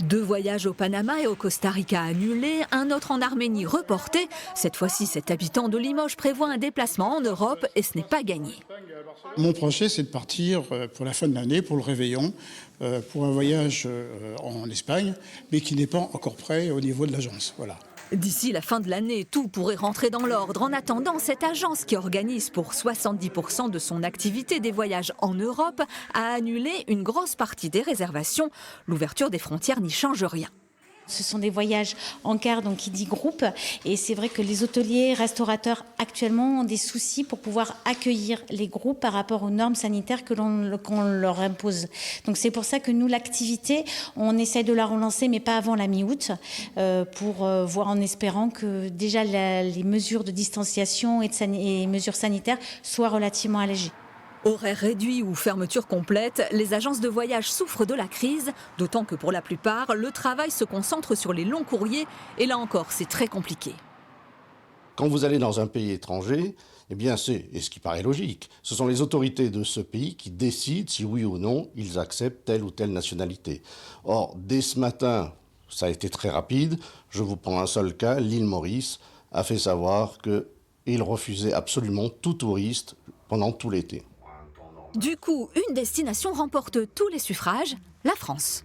2 voyages au Panama et au Costa Rica annulés, un autre en Arménie reporté. Cette fois-ci, cet habitant de Limoges prévoit un déplacement en Europe et ce n'est pas gagné. Mon projet, c'est de partir pour la fin de l'année, pour le réveillon, pour un voyage en Espagne, mais qui n'est pas encore prêt au niveau de l'agence. Voilà. D'ici la fin de l'année, tout pourrait rentrer dans l'ordre. En attendant, cette agence qui organise pour 70% de son activité des voyages en Europe a annulé une grosse partie des réservations. L'ouverture des frontières n'y change rien. Ce sont des voyages en quart, donc qui dit groupe. Et c'est vrai que les hôteliers, restaurateurs actuellement ont des soucis pour pouvoir accueillir les groupes par rapport aux normes sanitaires qu'on leur impose. Donc c'est pour ça que nous, l'activité, on essaie de la relancer, mais pas avant la mi-août, pour voir en espérant que déjà les mesures de distanciation et mesures sanitaires soient relativement allégées. Horaires réduits ou fermeture complète, les agences de voyage souffrent de la crise, d'autant que pour la plupart, le travail se concentre sur les longs courriers et là encore, c'est très compliqué. Quand vous allez dans un pays étranger, eh bien et ce qui paraît logique, ce sont les autorités de ce pays qui décident si oui ou non ils acceptent telle ou telle nationalité. Or, dès ce matin, ça a été très rapide, je vous prends un seul cas, l'île Maurice a fait savoir qu'il refusait absolument tout touriste pendant tout l'été. Du coup, une destination remporte tous les suffrages, la France.